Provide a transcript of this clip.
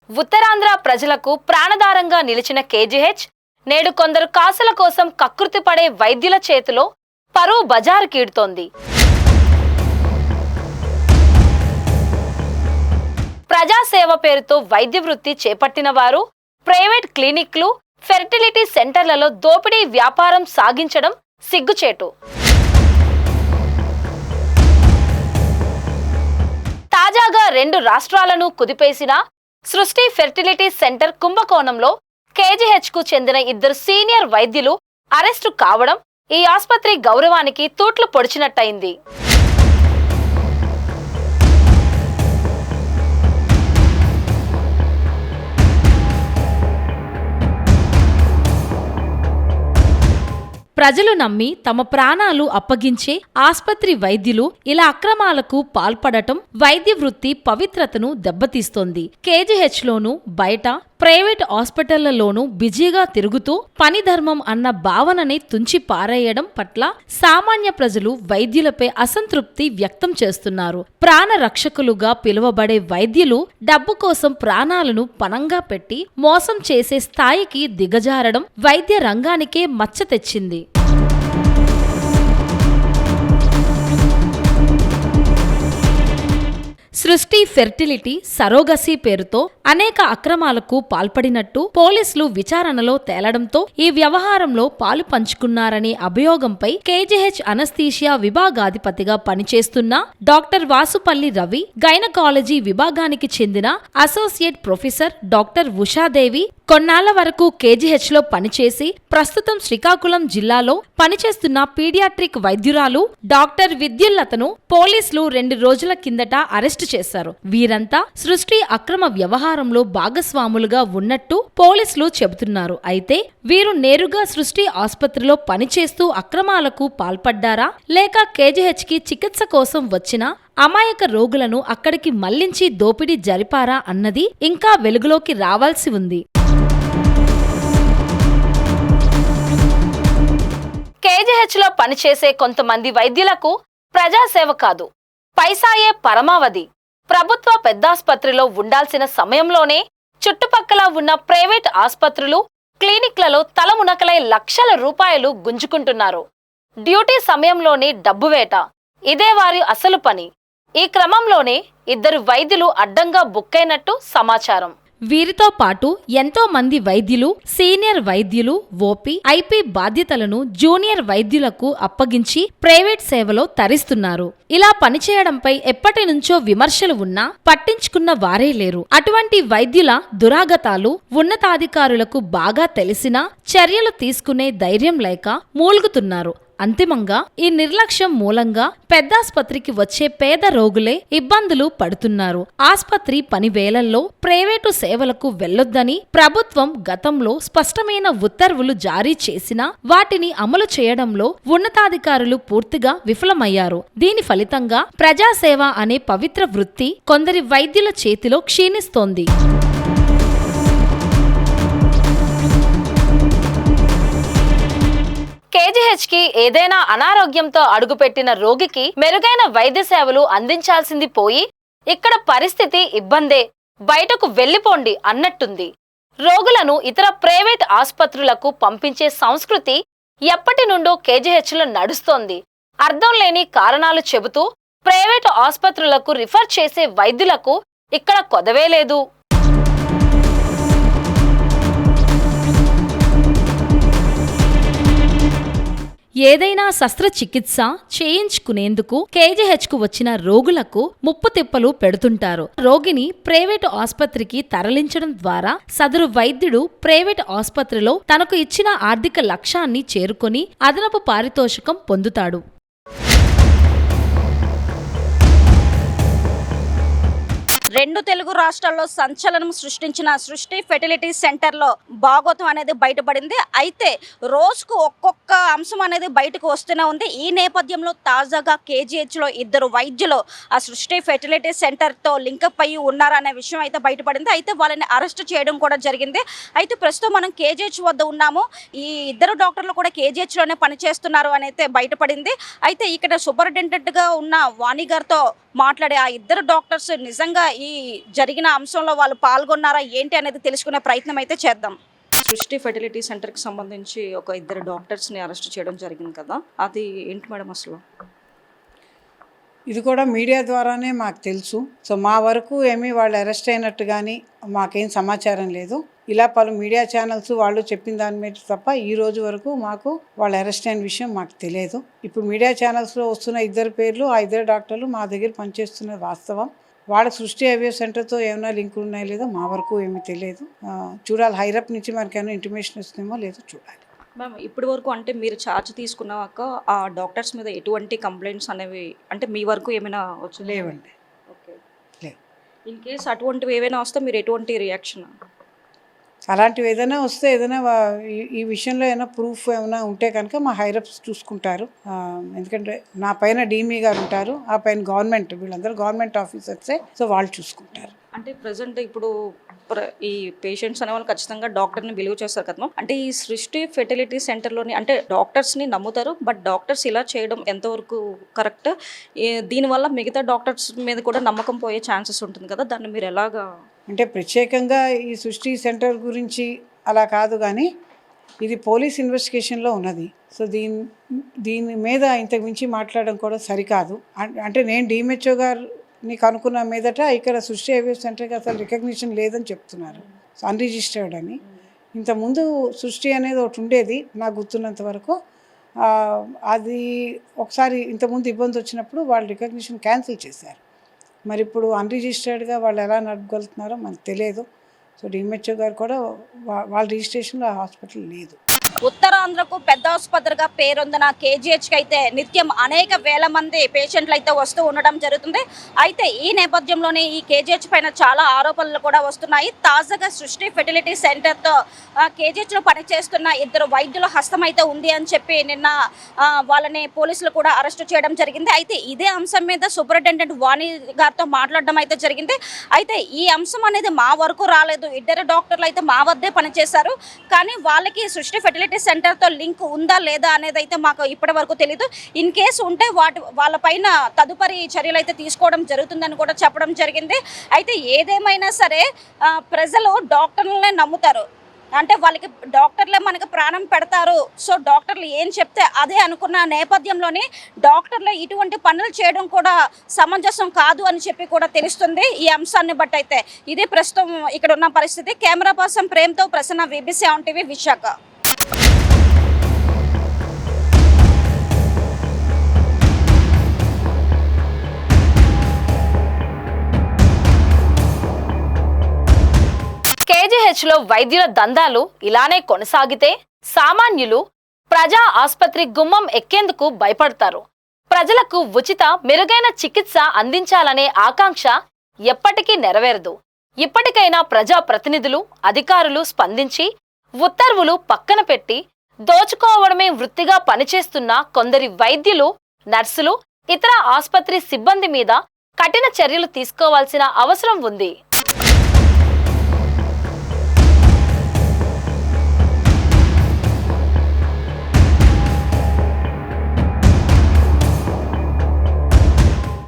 ఉత్తరాంధ్ర ప్రజలకు ప్రాణదారంగా నిలిచిన కేజీహెచ్ నేడు కొందరు కాసుల కోసం కకృతి పడే వైద్యుల చేతిలో పరువు బజారు కీడుతోంది. ప్రజాసేవ పేరుతో వైద్య వృత్తి చేపట్టిన వారు ప్రైవేట్ క్లినిక్లు, ఫెర్టిలిటీ సెంటర్లలో దోపిడీ వ్యాపారం సాగించడం సిగ్గుచేటు. తాజాగా 2 రాష్ట్రాలను కుదిపేసిన సృష్టి ఫెర్టిలిటీ సెంటర్ కుంభకోణంలో కేజీహెచ్ కు చెందిన 2 సీనియర్ వైద్యులు అరెస్టు కావడం ఈ ఆసుపత్రి గౌరవానికి తూట్లు పొడిచినట్టయింది. ప్రజలు నమ్మి తమ ప్రాణాలు అప్పగించే ఆస్పత్రి వైద్యులు ఇలా అక్రమాలకు పాల్పడటం వైద్య వృత్తి పవిత్రతను దెబ్బతీస్తోంది. కేజీహెచ్ లోనూ బయట ప్రైవేట్ హాస్పిటళ్లలోనూ బిజీగా తిరుగుతూ పని ధర్మం అన్న భావనని తుంచి పారేయడం పట్ల సామాన్య ప్రజలు వైద్యులపై అసంతృప్తి వ్యక్తం చేస్తున్నారు. ప్రాణ రక్షకులుగా పిలువబడే వైద్యులు డబ్బు కోసం ప్రాణాలను పణంగా పెట్టి మోసం చేసే స్థాయికి దిగజారడం వైద్య రంగానికే మచ్చ తెచ్చింది. సృష్టి ఫెర్టిలిటీ సరోగసీ పేరుతో అనేక అక్రమాలకు పాల్పడినట్టు పోలీసులు విచారణలో తేలడంతో ఈ వ్యవహారంలో పాలు పంచుకున్నారనే అభియోగంపై కేజీహెచ్ అనస్థీషియా విభాగాధిపతిగా పనిచేస్తున్న డాక్టర్ వాసుపల్లి రవి, గైనకాలజీ విభాగానికి చెందిన అసోసియేట్ ప్రొఫెసర్ డాక్టర్ ఉషాదేవి కొన్నాళ్ల వరకు కేజీహెచ్ లో పనిచేసి ప్రస్తుతం శ్రీకాకుళం జిల్లాలో పనిచేస్తున్న పీడియాట్రిక్ వైద్యురాలు డాక్టర్ విద్యుల్లతను పోలీసులు 2 రోజుల కిందట అరెస్టు చేశారు. వీరంతా సృష్టి అక్రమ వ్యవహారంలో భాగస్వాములుగా ఉన్నట్టు పోలీసులు చెబుతున్నారు. అయితే వీరు నేరుగా సృష్టి ఆసుపత్రిలో పనిచేస్తూ అక్రమాలకు పాల్పడ్డారా, లేక కేజీహెచ్ కి చికిత్స కోసం వచ్చిన అమాయక రోగులను అక్కడికి మళ్లించి దోపిడీ జరిపారా అన్నది ఇంకా వెలుగులోకి రావాల్సి ఉంది. కేజీహెచ్ లో పనిచేసే కొంతమంది వైద్యులకు ప్రజాసేవ కాదు, పైసాయే పరమావధి. ప్రభుత్వ పెద్దాసుపత్రిలో ఉండాల్సిన సమయంలోనే చుట్టుపక్కల ఉన్న ప్రైవేట్ ఆసుపత్రులు, క్లినిక్లలో తలమునకలై లక్షల రూపాయలు గుంజుకుంటున్నారు. డ్యూటీ సమయంలోనే డబ్బువేట, ఇదే వారి అసలు పని. ఈ క్రమంలోనే 2 వైద్యులు అడ్డంగా బుక్కైనట్టు సమాచారం. వీరితో పాటు ఎంతో మంది వైద్యులు, సీనియర్ వైద్యులు ఓపీ, ఐపీ బాధ్యతలను జూనియర్ వైద్యులకు అప్పగించి ప్రైవేట్ సేవలో తరిస్తున్నారు. ఇలా పనిచేయడంపై ఎప్పటి నుంచో విమర్శలు ఉన్నా పట్టించుకున్న వారే లేరు. అటువంటి వైద్యుల దురాగతాలు ఉన్నతాధికారులకు బాగా తెలిసినా చర్యలు తీసుకునే ధైర్యం లేక మూల్గుతున్నారు. అంతిమంగా ఈ నిర్లక్ష్యం మూలంగా పెద్దాసుపత్రికి వచ్చే పేద రోగులే ఇబ్బందులు పడుతున్నారు. ఆస్పత్రి పని వేళల్లో ప్రైవేటు సేవలకు వెళ్లొద్దని ప్రభుత్వం గతంలో స్పష్టమైన ఉత్తర్వులు జారీ చేసినా వాటిని అమలు చేయడంలో ఉన్నతాధికారులు పూర్తిగా విఫలమయ్యారు. దీని ఫలితంగా ప్రజాసేవ అనే పవిత్ర వృత్తి కొందరి వైద్యుల చేతిలో క్షీణిస్తోంది. కేజీహెచ్ కి ఏదైనా అనారోగ్యంతో అడుగుపెట్టిన రోగికి మెరుగైన వైద్య సేవలు అందించాల్సింది పోయి ఇక్కడ పరిస్థితి ఇబ్బందే, బయటకు వెళ్లిపోండి అన్నట్టుంది. రోగులను ఇతర ప్రైవేట్ ఆసుపత్రులకు పంపించే సంస్కృతి ఎప్పటి నుండో కేజీహెచ్ లో నడుస్తోంది. అర్థం లేని కారణాలు చెబుతూ ప్రైవేటు ఆసుపత్రులకు రిఫర్ చేసే వైద్యులకు ఇక్కడ కొదవే లేదు. ఏదైనా శస్త్రచికిత్స చేయించుకునేందుకు కేజీహెచ్ కు వచ్చిన రోగులకు ముప్పు తిప్పలు పెడుతుంటారు. రోగిని ప్రైవేటు ఆసుపత్రికి తరలించడం ద్వారా సదరు వైద్యుడు ప్రైవేటు ఆసుపత్రిలో తనకు ఇచ్చిన ఆర్థిక లక్ష్యాన్ని చేరుకొని అదనపు పారితోషికం పొందుతాడు. రెండు తెలుగు రాష్ట్రాల్లో సంచలనం సృష్టించిన సృష్టి ఫెర్టిలిటీ సెంటర్లో భాగోతం అనేది బయటపడింది. అయితే రోజుకు ఒక్కొక్క అంశం అనేది బయటకు వస్తూనే ఉంది. ఈ నేపథ్యంలో తాజాగా కేజీహెచ్లో 2 వైద్యులు ఆ సృష్టి ఫెర్టిలిటీ సెంటర్తో లింకప్ అయ్యి ఉన్నారనే విషయం అయితే బయటపడింది. అయితే వాళ్ళని అరెస్ట్ చేయడం కూడా జరిగింది. అయితే ప్రస్తుతం మనం కేజీహెచ్ వద్ద ఉన్నాము. ఈ 2 డాక్టర్లు కూడా కేజీహెచ్లోనే పనిచేస్తున్నారు అని అయితే బయటపడింది. అయితే ఇక్కడ సూపరింటెండెంట్గా ఉన్న వాణి గారితో మాట్లాడే ఆ 2 డాక్టర్స్ నిజంగా ఈ జరిగిన అంశంలో వాళ్ళు పాల్గొన్నారా ఏంటి అనేది తెలుసుకునే ప్రయత్నం అయితే చేద్దాం. సృష్టి ఫెర్టిలిటీ సెంటర్కి సంబంధించి ఒక 2 డాక్టర్స్ని అరెస్ట్ చేయడం జరిగింది కదా, అది ఏంటి మేడం అసలు? ఇది కూడా మీడియా ద్వారానే మాకు తెలుసు. సో మా వరకు ఏమీ వాళ్ళు అరెస్ట్ అయినట్టు కానీ మాకేం సమాచారం లేదు. ఇలా పలు మీడియా ఛానల్స్ వాళ్ళు చెప్పిన దాని మీద తప్ప ఈ రోజు వరకు మాకు వాళ్ళు అరెస్ట్ అయిన విషయం మాకు తెలియదు. ఇప్పుడు మీడియా ఛానల్స్లో వస్తున్న 2 పేర్లు, ఆ 2 డాక్టర్లు మా దగ్గర పనిచేస్తున్న వాస్తవం. వాళ్ళ సృష్టి ఐవీఎఫ్ సెంటర్తో ఏమైనా లింక్ ఉన్నాయో లేదో మా వరకు ఏమీ తెలియదు. చూడాలి, హైరప్ నుంచి మనకేమైనా ఇంటిమేషన్ వస్తుందేమో లేదో చూడాలి. మ్యామ్, ఇప్పటి వరకు అంటే మీరు ఛార్జ్ తీసుకున్నాక ఆ డాక్టర్స్ మీద ఎటువంటి కంప్లైంట్స్ అనేవి అంటే మీ వరకు ఏమైనా వచ్చి లేవండి. ఓకే, లేవు. ఇన్ కేస్ అటువంటివి ఏమైనా వస్తే మీరు ఎటువంటి రియాక్షన్? అలాంటివి ఏదైనా వస్తే ఏదైనా ఈ విషయంలో ఏమైనా ప్రూఫ్ ఏమైనా ఉంటే కనుక మా హైరప్స్ చూసుకుంటారు. ఎందుకంటే నా పైన డీమీ గారు ఉంటారు, ఆ పైన గవర్నమెంట్, వీళ్ళందరూ గవర్నమెంట్ ఆఫీసర్సే, సో వాళ్ళు చూసుకుంటారు. అంటే ప్రజెంట్ ఇప్పుడు ఈ పేషెంట్స్ అనే వాళ్ళు ఖచ్చితంగా డాక్టర్ని బిలీవ్ చేస్తారు కదా. అంటే ఈ సృష్టి ఫెర్టిలిటీ సెంటర్లోని అంటే డాక్టర్స్ని నమ్ముతారు, బట్ డాక్టర్స్ ఇలా చేయడం ఎంతవరకు కరెక్ట్? దీనివల్ల మిగతా డాక్టర్స్ మీద కూడా నమ్మకం పోయే ఛాన్సెస్ ఉంటుంది కదా, దాన్ని మీరు ఎలాగా? అంటే ప్రత్యేకంగా ఈ సృష్టి సెంటర్ గురించి అలా కాదు, కానీ ఇది పోలీస్ ఇన్వెస్టిగేషన్లో ఉన్నది. సో దీని మీద ఇంతకు మించి మాట్లాడడం కూడా సరికాదు. అంటే నేను డిఎంహెచ్ఓ గారిని కనుక్కున్న మీదట ఇక్కడ సృష్టి ఐవీఎఫ్ సెంటర్కి అసలు రికగ్నిషన్ లేదని చెప్తున్నారు, అన్రిజిస్టర్డ్ అని. ఇంతకుముందు సృష్టి అనేది ఒకటి ఉండేది నాకు గుర్తున్నంత వరకు. అది ఒకసారి ఇంతకుముందు ఇబ్బంది వచ్చినప్పుడు వాళ్ళు రికగ్నిషన్ క్యాన్సిల్ చేశారు. మరి ఇప్పుడు అన్రిజిస్టర్డ్గా వాళ్ళు ఎలా నడపగలుగుతున్నారో మనకు తెలియదు. సో డిఎంహెచ్ఓ గారు కూడా వాళ్ళ రిజిస్ట్రేషన్లో ఆ హాస్పిటల్ లేదు. ఉత్తరాంధ్రకు పెద్ద ఆసుపత్రిగా పేరొందిన కేజీహెచ్కి అయితే నిత్యం అనేక వేల మంది పేషెంట్లు అయితే వస్తూ ఉండడం జరుగుతుంది. అయితే ఈ నేపథ్యంలోనే ఈ కేజీహెచ్ పైన చాలా ఆరోపణలు కూడా వస్తున్నాయి. తాజాగా సృష్టి ఫెర్టిలిటీ సెంటర్తో కేజీహెచ్లో పనిచేస్తున్న 2 వైద్యుల హస్తం అయితే ఉంది అని చెప్పి నిన్న వాళ్ళని పోలీసులు కూడా అరెస్ట్ చేయడం జరిగింది. అయితే ఇదే అంశం మీద సూపరింటెండెంట్ వాణి గారితో మాట్లాడడం అయితే జరిగింది. అయితే ఈ అంశం అనేది మా వరకు రాలేదు. 2 డాక్టర్లు అయితే మా వద్దే పనిచేశారు, కానీ వాళ్ళకి సృష్టి ఫెర్టిలిటీ సెంటర్తో లింక్ ఉందా లేదా అనేది అయితే మాకు ఇప్పటి వరకు తెలీదు. ఇన్ కేసు ఉంటే వాళ్ళపైన తదుపరి చర్యలు అయితే తీసుకోవడం జరుగుతుందని కూడా చెప్పడం జరిగింది. అయితే ఏదేమైనా సరే ప్రజలు డాక్టర్లనే నమ్ముతారు, అంటే వాళ్ళకి డాక్టర్లే మనకి ప్రాణం పెడతారు. సో డాక్టర్లు ఏం చెప్తే అదే అనుకున్న నేపథ్యంలోనే డాక్టర్లు ఇటువంటి పనులు చేయడం కూడా సమంజసం కాదు అని చెప్పి కూడా తెలుస్తుంది ఈ అంశాన్ని బట్టి. అయితే ఇదే ప్రస్తుతం ఇక్కడ ఉన్న పరిస్థితి. కెమెరా పర్సన్ ప్రేమ్తో Prasanna, VBC on TV, Visakha. కేజీహెచ్లో వైద్యుల దందాలు ఇలానే కొనసాగితే సామాన్యులు ప్రజా ఆసుపత్రి గుమ్మం ఎక్కేందుకు భయపడతారు. ప్రజలకు ఉచిత మెరుగైన చికిత్స అందించాలనే ఆకాంక్ష ఎప్పటికీ నెరవేరదు. ఇప్పటికైనా ప్రజా ప్రతినిధులు, అధికారులు స్పందించి ఉత్తర్వులు పక్కన పెట్టి దోచుకోవడమే వృత్తిగా పనిచేస్తున్న కొందరి వైద్యులు, నర్సులు, ఇతర ఆసుపత్రి సిబ్బంది మీద కఠిన చర్యలు తీసుకోవాల్సిన అవసరం ఉంది.